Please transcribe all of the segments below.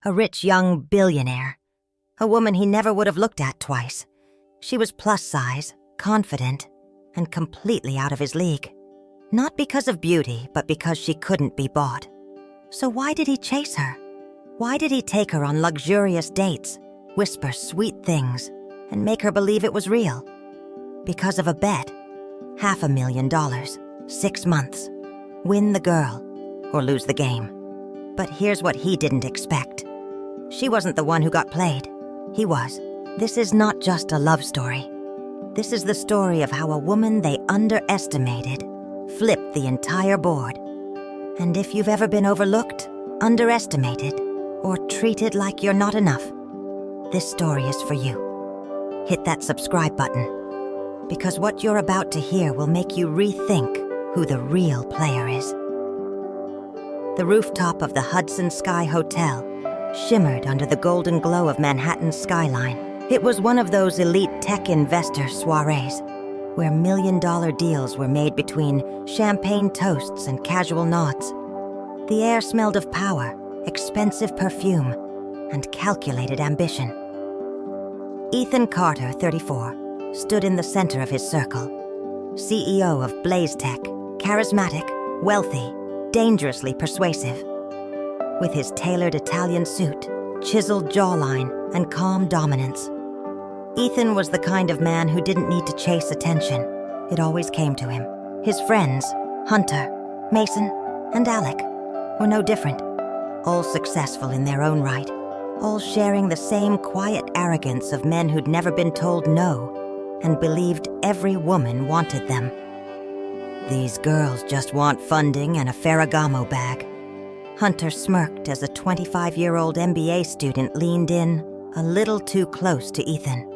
a rich young billionaire, a woman he never would have looked at twice. She was plus size, confident, and completely out of his league. Not because of beauty, but because she couldn't be bought. So why did he chase her? Why did he take her on luxurious dates, whisper sweet things, and make her believe it was real? Because of a bet. $500,000, 6 months. Win the girl, or lose the game. But here's what he didn't expect. She wasn't the one who got played. He was. This is not just a love story. This is the story of how a woman they underestimated flipped the entire board. And if you've ever been overlooked, underestimated, or treated like you're not enough, this story is for you. Hit that subscribe button, because what you're about to hear will make you rethink who the real player is. The rooftop of the Hudson Sky Hotel shimmered under the golden glow of Manhattan's skyline. It was one of those elite tech investor soirees, where million-dollar deals were made between champagne toasts and casual nods. The air smelled of power, expensive perfume, and calculated ambition. Ethan Carter, 34, stood in the center of his circle. CEO of Blaze Tech, charismatic, wealthy, dangerously persuasive. With his tailored Italian suit, chiseled jawline, and calm dominance, Ethan was the kind of man who didn't need to chase attention. It always came to him. His friends, Hunter, Mason, and Alec, were no different. All successful in their own right. All sharing the same quiet arrogance of men who'd never been told no and believed every woman wanted them. These girls just want funding and a Ferragamo bag. Hunter smirked as a 25-year-old MBA student leaned in a little too close to Ethan.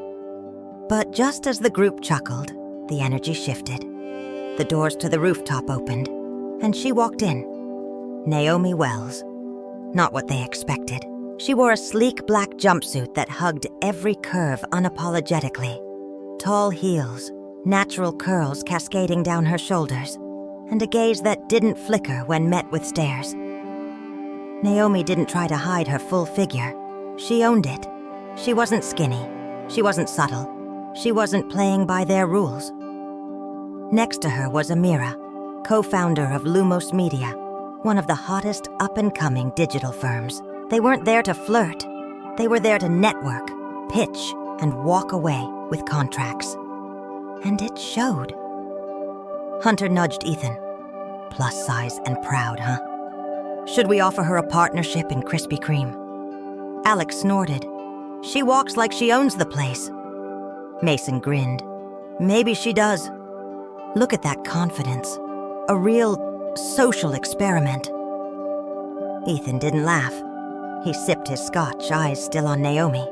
But just as the group chuckled, the energy shifted. The doors to the rooftop opened, and she walked in. Naomi Wells. Not what they expected. She wore a sleek black jumpsuit that hugged every curve unapologetically. Tall heels, natural curls cascading down her shoulders, and a gaze that didn't flicker when met with stares. Naomi didn't try to hide her full figure. She owned it. She wasn't skinny. She wasn't subtle. She wasn't playing by their rules. Next to her was Amira, co-founder of Lumos Media, one of the hottest up-and-coming digital firms. They weren't there to flirt. They were there to network, pitch, and walk away with contracts. And it showed. Hunter nudged Ethan. Plus size and proud, huh? Should we offer her a partnership in Krispy Kreme? Alex snorted. She walks like she owns the place. Mason grinned. Maybe she does. Look at that confidence. A real social experiment. Ethan didn't laugh. He sipped his scotch, eyes still on Naomi.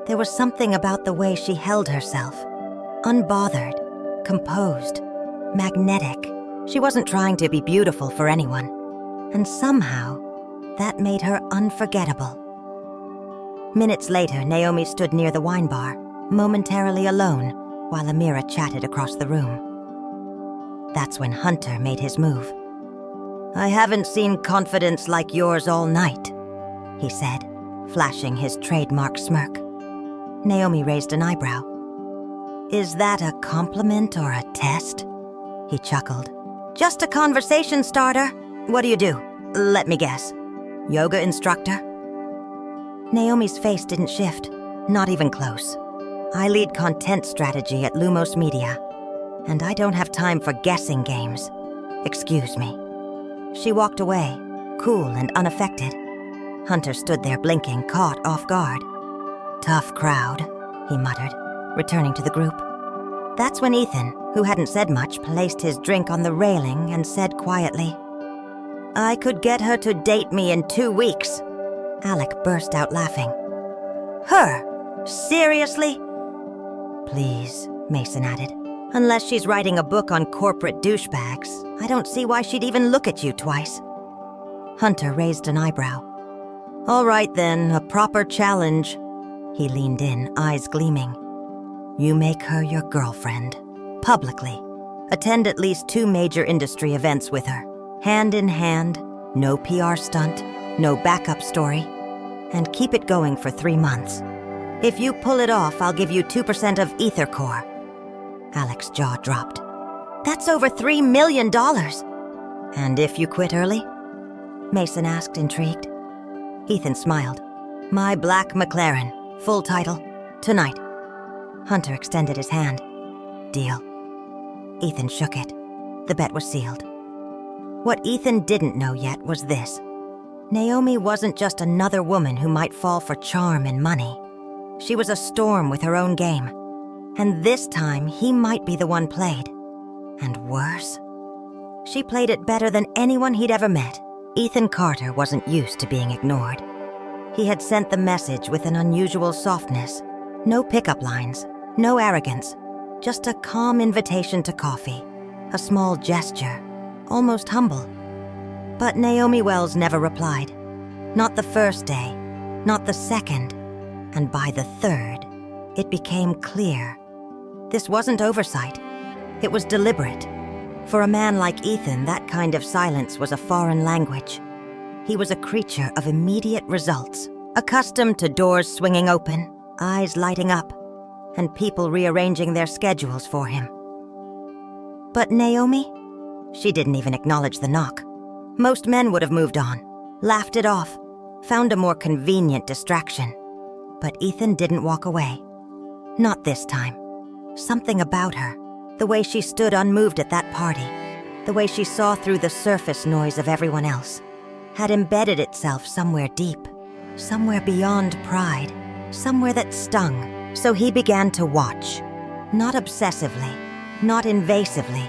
There was something about the way she held herself. Unbothered, composed, magnetic. She wasn't trying to be beautiful for anyone. And somehow, that made her unforgettable. Minutes later, Naomi stood near the wine bar, momentarily alone, while Amira chatted across the room. That's when Hunter made his move. I haven't seen confidence like yours all night, he said, flashing his trademark smirk. Naomi raised an eyebrow. Is that a compliment or a test? He chuckled. Just a conversation starter. What do you do? Let me guess. Yoga instructor? Naomi's face didn't shift, not even close. I lead content strategy at Lumos Media, and I don't have time for guessing games. Excuse me. She walked away, cool and unaffected. Hunter stood there blinking, caught off guard. Tough crowd, he muttered, returning to the group. That's when Ethan, who hadn't said much, placed his drink on the railing and said quietly, I could get her to date me in 2 weeks. Alec burst out laughing. Her? Seriously? Please, Mason added. Unless she's writing a book on corporate douchebags, I don't see why she'd even look at you twice. Hunter raised an eyebrow. All right then, a proper challenge. He leaned in, eyes gleaming. You make her your girlfriend. Publicly. Attend at least 2 major industry events with her. Hand in hand, no PR stunt, no backup story. and keep it going for 3 months. If you pull it off, I'll give you 2% of Ether Core. Alex's jaw dropped. That's over $3 million. And if you quit early? Mason asked, intrigued. Ethan smiled. My black McLaren, full title, tonight. Hunter extended his hand. Deal. Ethan shook it. The bet was sealed. What Ethan didn't know yet was this. Naomi wasn't just another woman who might fall for charm and money. She was a storm with her own game. And this time, he might be the one played. And worse. She played it better than anyone he'd ever met. Ethan Carter wasn't used to being ignored. He had sent the message with an unusual softness. No pickup lines, no arrogance, just a calm invitation to coffee. A small gesture, almost humble. But Naomi Wells never replied. Not the first day, not the second, and by the third, it became clear. This wasn't oversight. It was deliberate. For a man like Ethan, that kind of silence was a foreign language. He was a creature of immediate results, accustomed to doors swinging open, eyes lighting up, and people rearranging their schedules for him. But Naomi? She didn't even acknowledge the knock. Most men would have moved on, laughed it off, found a more convenient distraction. But Ethan didn't walk away. Not this time. Something about her, the way she stood unmoved at that party, the way she saw through the surface noise of everyone else, had embedded itself somewhere deep, somewhere beyond pride, somewhere that stung. So he began to watch. Not obsessively, not invasively,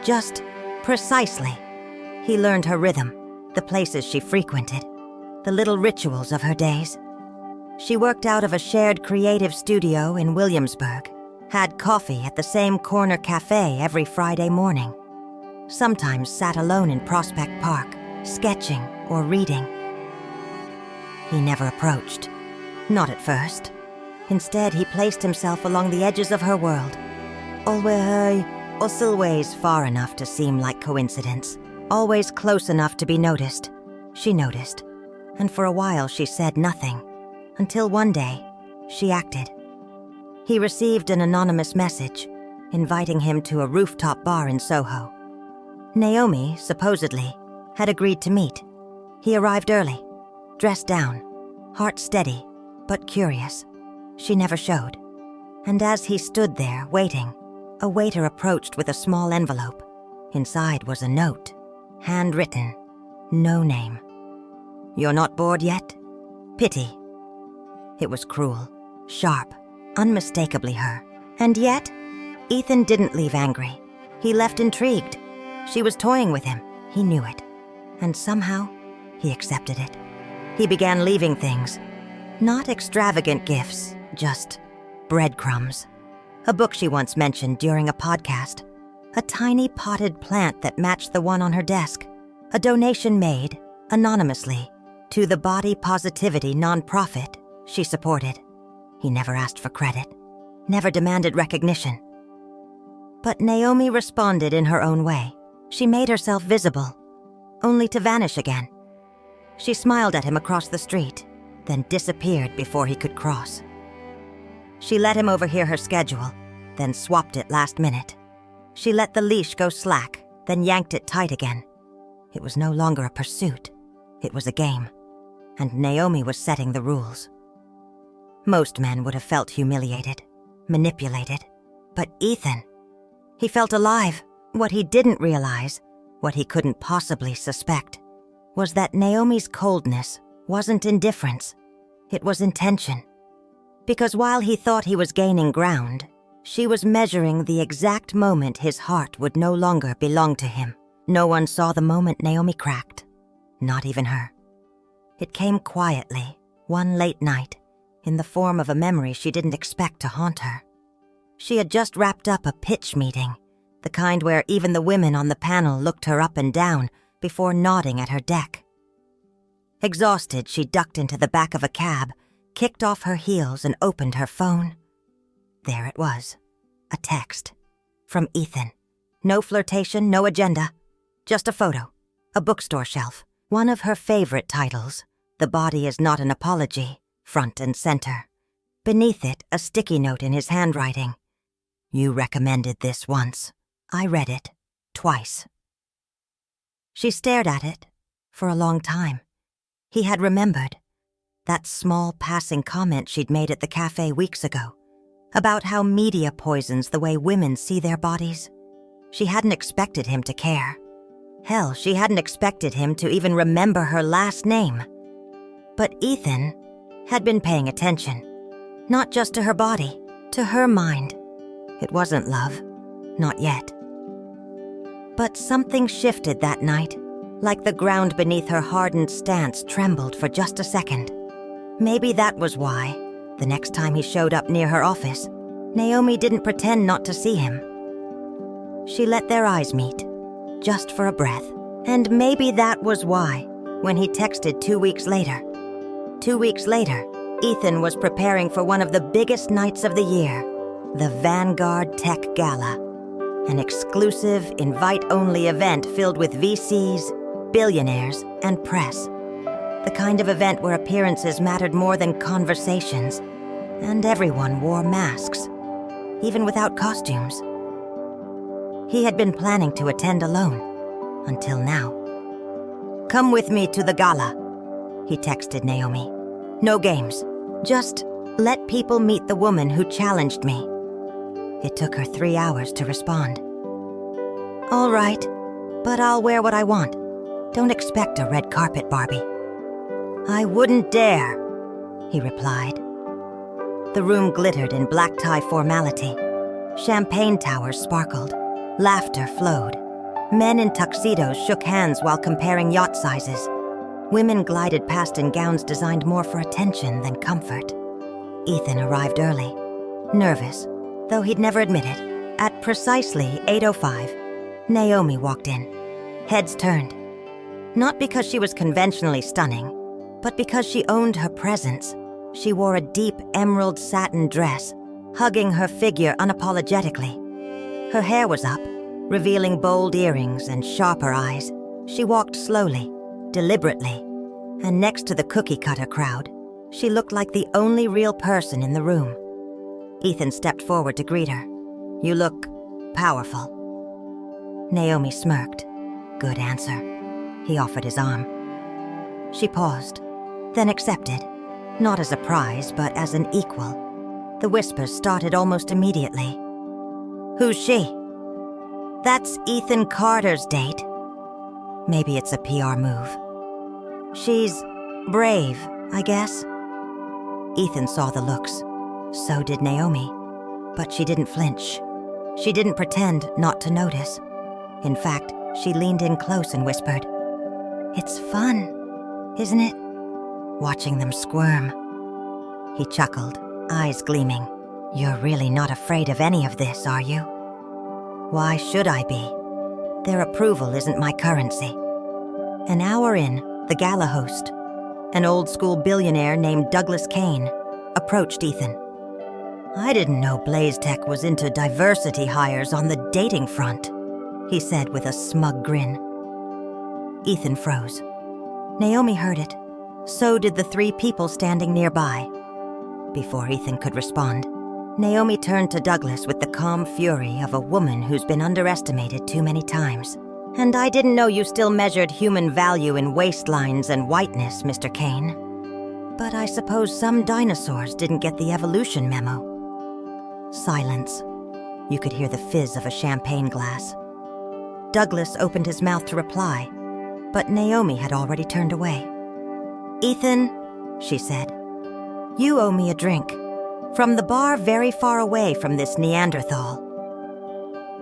just precisely. He learned her rhythm, the places she frequented, the little rituals of her days. She worked out of a shared creative studio in Williamsburg, had coffee at the same corner cafe every Friday morning, sometimes sat alone in Prospect Park, sketching or reading. He never approached, not at first. Instead, he placed himself along the edges of her world, always far enough to seem like coincidence, always close enough to be noticed. She noticed, and for a while she said nothing, until one day, she acted. He received an anonymous message, inviting him to a rooftop bar in Soho. Naomi, supposedly, had agreed to meet. He arrived early, dressed down, heart steady, but curious. She never showed. And as he stood there, waiting, a waiter approached with a small envelope. Inside was a note, handwritten, no name. You're not bored yet? Pity. It was cruel, sharp, unmistakably her. And yet, Ethan didn't leave angry. He left intrigued. She was toying with him. He knew it. And somehow, he accepted it. He began leaving things. Not extravagant gifts, just breadcrumbs. A book she once mentioned during a podcast. A tiny potted plant that matched the one on her desk. A donation made, anonymously, to the body positivity nonprofit she supported. He never asked for credit, never demanded recognition. But Naomi responded in her own way. She made herself visible, only to vanish again. She smiled at him across the street, then disappeared before he could cross. She let him overhear her schedule, then swapped it last minute. She let the leash go slack, then yanked it tight again. It was no longer a pursuit. It was a game, and Naomi was setting the rules. Most men would have felt humiliated, manipulated. But Ethan, he felt alive. What he didn't realize, what he couldn't possibly suspect, was that Naomi's coldness wasn't indifference. It was intention. Because while he thought he was gaining ground, she was measuring the exact moment his heart would no longer belong to him. No one saw the moment Naomi cracked, not even her. It came quietly, one late night, in the form of a memory she didn't expect to haunt her. She had just wrapped up a pitch meeting, the kind where even the women on the panel looked her up and down before nodding at her deck. Exhausted, she ducked into the back of a cab, kicked off her heels and opened her phone. There it was, a text from Ethan. No flirtation, no agenda, just a photo, a bookstore shelf, one of her favorite titles, The body is not an apology, front and center. Beneath it, a sticky note in his handwriting. You recommended this once. I read it, twice. She stared at it for a long time. He had remembered that small passing comment she'd made at the cafe weeks ago about how media poisons the way women see their bodies. She hadn't expected him to care. Hell, she hadn't expected him to even remember her last name. But Ethan had been paying attention, not just to her body, to her mind. It wasn't love, not yet. But something shifted that night, like the ground beneath her hardened stance trembled for just a second. Maybe that was why, the next time he showed up near her office, Naomi didn't pretend not to see him. She let their eyes meet, just for a breath. And maybe that was why, when he texted 2 weeks later, Ethan was preparing for one of the biggest nights of the year, the Vanguard Tech Gala, an exclusive, invite-only event filled with VCs, billionaires, and press. The kind of event where appearances mattered more than conversations, and everyone wore masks, even without costumes. He had been planning to attend alone, until now. Come with me to the gala, he texted Naomi. No games, just let people meet the woman who challenged me. It took her 3 hours to respond. All right, but I'll wear what I want. Don't expect a red carpet, Barbie. I wouldn't dare, he replied. The room glittered in black tie formality. Champagne towers sparkled. Laughter flowed. Men in tuxedos shook hands while comparing yacht sizes. Women glided past in gowns designed more for attention than comfort. Ethan arrived early, nervous, though he'd never admit it. At precisely 8:05, Naomi walked in, heads turned. Not because she was conventionally stunning, but because she owned her presence. She wore a deep emerald satin dress, hugging her figure unapologetically. Her hair was up, revealing bold earrings and sharper eyes. She walked slowly, deliberately, and next to the cookie-cutter crowd, she looked like the only real person in the room. Ethan stepped forward to greet her. You look powerful. Naomi smirked. Good answer. He offered his arm. She paused, then accepted, not as a prize, but as an equal. The whispers started almost immediately. Who's she? That's Ethan Carter's date. Maybe it's a PR move. She's brave, I guess. Ethan saw the looks. So did Naomi. But she didn't flinch. She didn't pretend not to notice. In fact, she leaned in close and whispered, It's fun, isn't it? Watching them squirm. He chuckled, eyes gleaming. You're really not afraid of any of this, are you? Why should I be? Their approval isn't my currency. An hour in, the gala host, an old-school billionaire named Douglas Kane, approached Ethan. I didn't know Blaze Tech was into diversity hires on the dating front, he said with a smug grin. Ethan froze. Naomi heard it. So did the 3 people standing nearby. Before Ethan could respond, Naomi turned to Douglas with the calm fury of a woman who's been underestimated too many times. And I didn't know you still measured human value in waistlines and whiteness, Mr. Kane. But I suppose some dinosaurs didn't get the evolution memo. Silence. You could hear the fizz of a champagne glass. Douglas opened his mouth to reply, but Naomi had already turned away. Ethan, she said, you owe me a drink. From the bar very far away from this Neanderthal.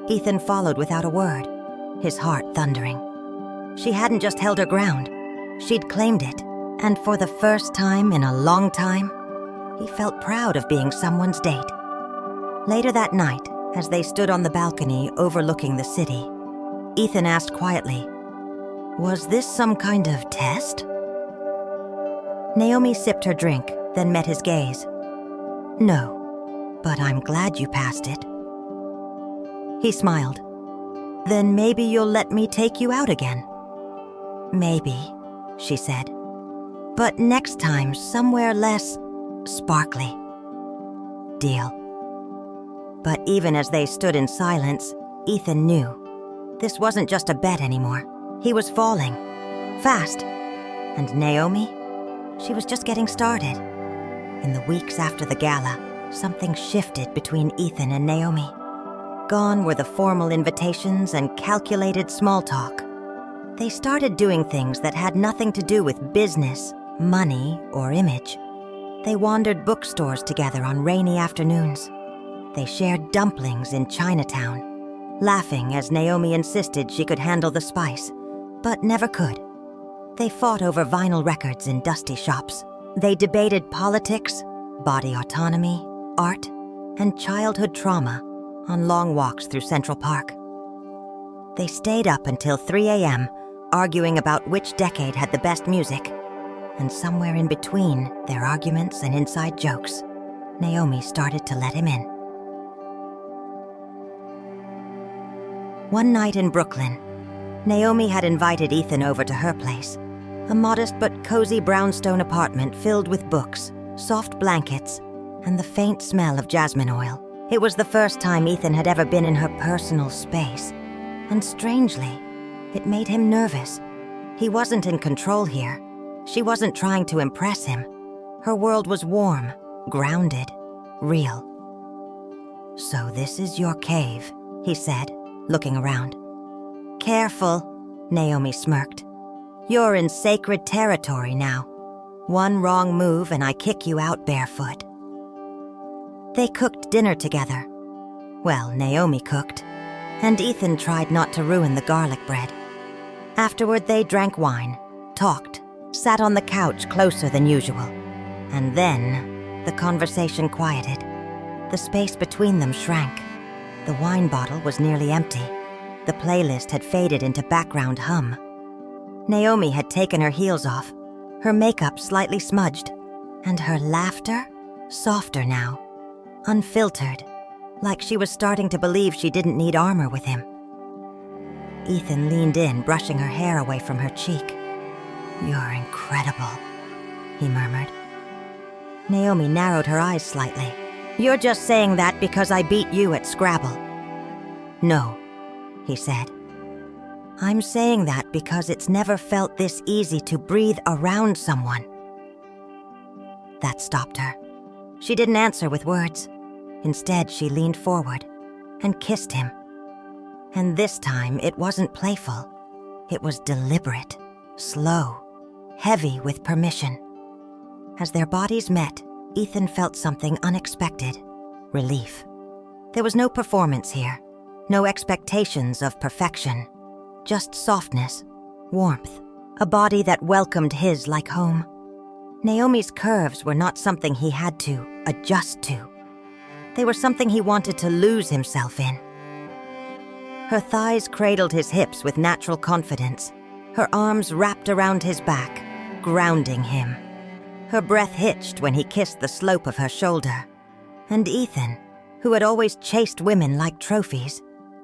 Ethan followed without a word, his heart thundering. She hadn't just held her ground. She'd claimed it, and for the first time in a long time, he felt proud of being someone's date. Later that night, as they stood on the balcony overlooking the city, Ethan asked quietly, was this some kind of test? Naomi sipped her drink, then met his gaze. No, but I'm glad you passed it. He smiled. Then maybe you'll let me take you out again. Maybe, she said. But next time, somewhere less sparkly. Deal. But even as they stood in silence, Ethan knew this wasn't just a bet anymore. He was falling. Fast. And Naomi? She was just getting started. In the weeks after the gala, something shifted between Ethan and Naomi. Gone were the formal invitations and calculated small talk. They started doing things that had nothing to do with business, money, or image. They wandered bookstores together on rainy afternoons. They shared dumplings in Chinatown, laughing as Naomi insisted she could handle the spice, but never could. They fought over vinyl records in dusty shops. They debated politics, body autonomy, art, and childhood trauma on long walks through Central Park. They stayed up until 3 a.m., arguing about which decade had the best music. And somewhere in between their arguments and inside jokes, Naomi started to let him in. One night in Brooklyn, Naomi had invited Ethan over to her place, a modest but cozy brownstone apartment filled with books, soft blankets, and the faint smell of jasmine oil. It was the first time Ethan had ever been in her personal space, and strangely, it made him nervous. He wasn't in control here. She wasn't trying to impress him. Her world was warm, grounded, real. "So this is your cave," he said, looking around. "Careful," Naomi smirked. "You're in sacred territory now. One wrong move and I kick you out barefoot." They cooked dinner together. Well, Naomi cooked, and Ethan tried not to ruin the garlic bread. Afterward, they drank wine, talked, sat on the couch closer than usual. And then, the conversation quieted. The space between them shrank. The wine bottle was nearly empty. The playlist had faded into background hum. Naomi had taken her heels off, her makeup slightly smudged, and her laughter softer now, unfiltered, like she was starting to believe she didn't need armor with him. Ethan leaned in, brushing her hair away from her cheek. "You're incredible," he murmured. Naomi narrowed her eyes slightly. "You're just saying that because I beat you at Scrabble." "No," he said. "I'm saying that because it's never felt this easy to breathe around someone." That stopped her. She didn't answer with words. Instead, she leaned forward and kissed him. And this time, it wasn't playful. It was deliberate, slow, heavy with permission. As their bodies met, Ethan felt something unexpected: relief. There was no performance here, no expectations of perfection, just softness, warmth, a body that welcomed his like home. Naomi's curves were not something he had to adjust to. They were something he wanted to lose himself in. Her thighs cradled his hips with natural confidence. Her arms wrapped around his back, grounding him. Her breath hitched when he kissed the slope of her shoulder. And Ethan, who had always chased women like trophies,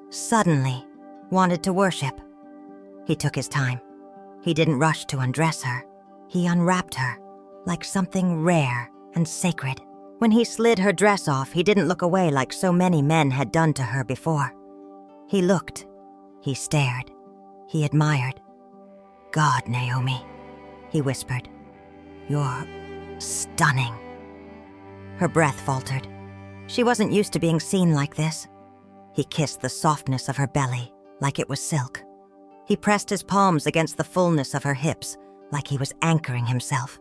suddenly wanted to worship. He took his time. He didn't rush to undress her. He unwrapped her, like something rare and sacred. When he slid her dress off, he didn't look away like so many men had done to her before. He looked. He stared. He admired. "God, Naomi," he whispered. "You're stunning." Her breath faltered. She wasn't used to being seen like this. He kissed the softness of her belly, like it was silk. He pressed his palms against the fullness of her hips, like he was anchoring himself.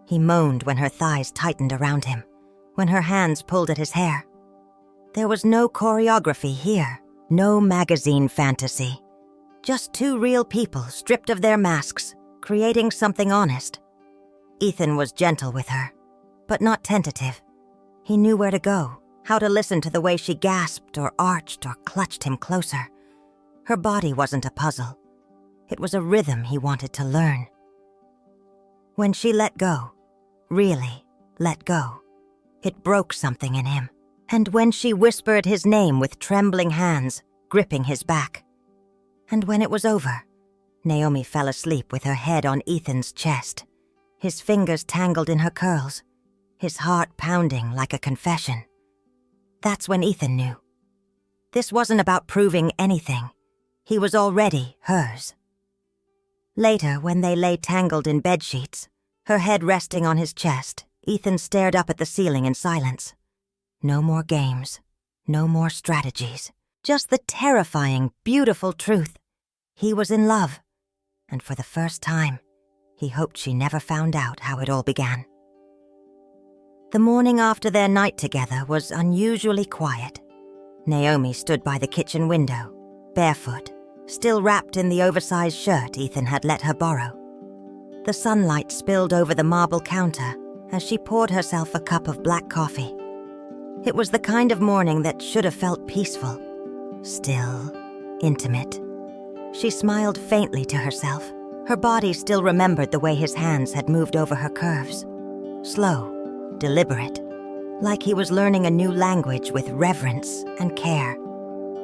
He moaned when her thighs tightened around him, when her hands pulled at his hair. There was no choreography here, no magazine fantasy. Just two real people stripped of their masks, creating something honest. Ethan was gentle with her, but not tentative. He knew where to go, how to listen to the way she gasped or arched or clutched him closer. Her body wasn't a puzzle. It was a rhythm he wanted to learn. When she let go, really let go, it broke something in him. And when she whispered his name with trembling hands, gripping his back. And when it was over, Naomi fell asleep with her head on Ethan's chest, his fingers tangled in her curls, his heart pounding like a confession. That's when Ethan knew. This wasn't about proving anything. He was already hers. Later, when they lay tangled in bedsheets, her head resting on his chest, Ethan stared up at the ceiling in silence. No more games, no more strategies, just the terrifying, beautiful truth. He was in love, and for the first time, he hoped she never found out how it all began. The morning after their night together was unusually quiet. Naomi stood by the kitchen window, barefoot, still wrapped in the oversized shirt Ethan had let her borrow. The sunlight spilled over the marble counter as she poured herself a cup of black coffee. It was the kind of morning that should have felt peaceful, still, intimate. She smiled faintly to herself. Her body still remembered the way his hands had moved over her curves. Slow, deliberate, like he was learning a new language with reverence and care.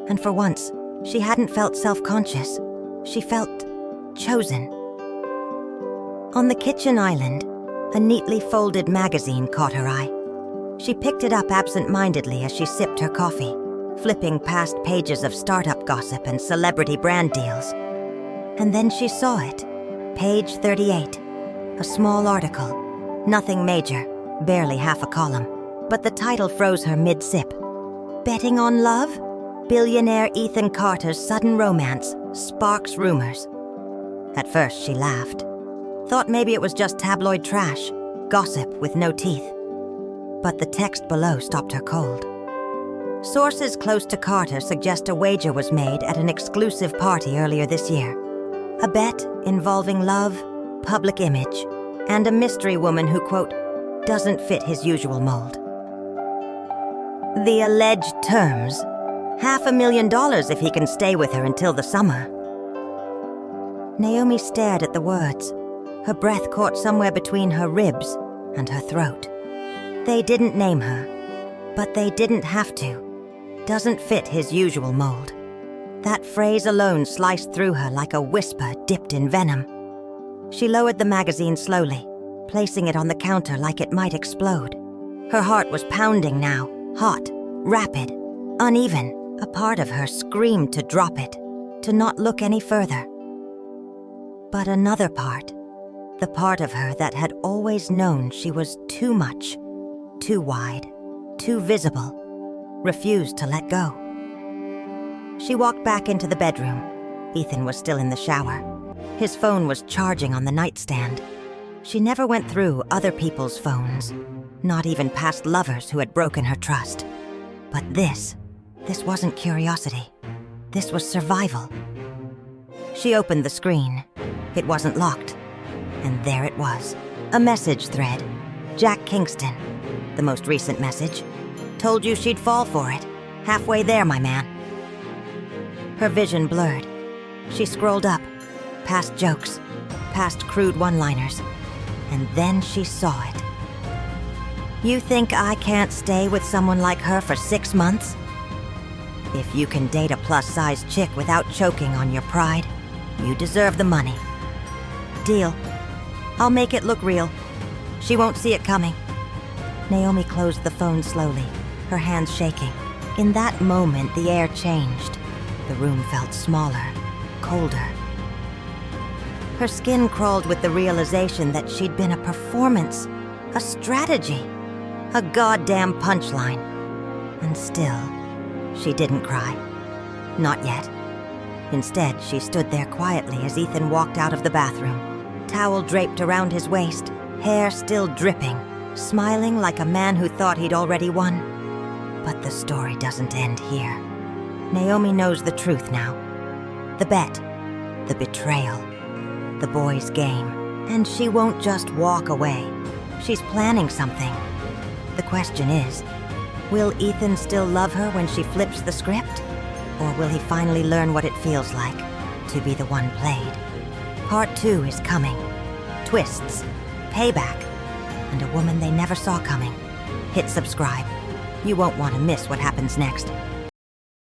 And for once, she hadn't felt self-conscious. She felt chosen. On the kitchen island, a neatly folded magazine caught her eye. She picked it up absent-mindedly as she sipped her coffee, flipping past pages of startup gossip and celebrity brand deals. And then she saw it. Page 38. A small article. Nothing major, barely half a column. But the title froze her mid-sip. Betting on love? Billionaire Ethan Carter's sudden romance sparks rumors. At first, she laughed. Thought maybe it was just tabloid trash, gossip with no teeth. But the text below stopped her cold. Sources close to Carter suggest a wager was made at an exclusive party earlier this year. A bet involving love, public image, and a mystery woman who, quote, doesn't fit his usual mold. The alleged terms: $500,000 if he can stay with her until the summer. Naomi stared at the words. Her breath caught somewhere between her ribs and her throat. They didn't name her, but they didn't have to. Doesn't fit his usual mold. That phrase alone sliced through her like a whisper dipped in venom. She lowered the magazine slowly, placing it on the counter like it might explode. Her heart was pounding now, hot, rapid, uneven. A part of her screamed to drop it, to not look any further. But another part, the part of her that had always known she was too much, too wide, too visible, refused to let go. She walked back into the bedroom. Ethan was still in the shower. His phone was charging on the nightstand. She never went through other people's phones, not even past lovers who had broken her trust. But this wasn't curiosity. This was survival. She opened the screen. It wasn't locked. And there it was. A message thread. Jack Kingston. The most recent message. Told you she'd fall for it. Halfway there, my man. Her vision blurred. She scrolled up, past jokes, past crude one-liners. And then she saw it. You think I can't stay with someone like her for 6 months? If you can date a plus-size chick without choking on your pride, you deserve the money. Deal. I'll make it look real. She won't see it coming. Naomi closed the phone slowly, her hands shaking. In that moment, the air changed. The room felt smaller, colder. Her skin crawled with the realization that she'd been a performance, a strategy, a goddamn punchline. And still, she didn't cry. Not yet. Instead, she stood there quietly as Ethan walked out of the bathroom, towel draped around his waist, hair still dripping, smiling like a man who thought he'd already won. But the story doesn't end here. Naomi knows the truth now. The bet, the betrayal, the boy's game. And she won't just walk away. She's planning something. The question is, will Ethan still love her when she flips the script? Or will he finally learn what it feels like to be the one played? Part 2 is coming. Twists, payback, and a woman they never saw coming. Hit subscribe. You won't want to miss what happens next.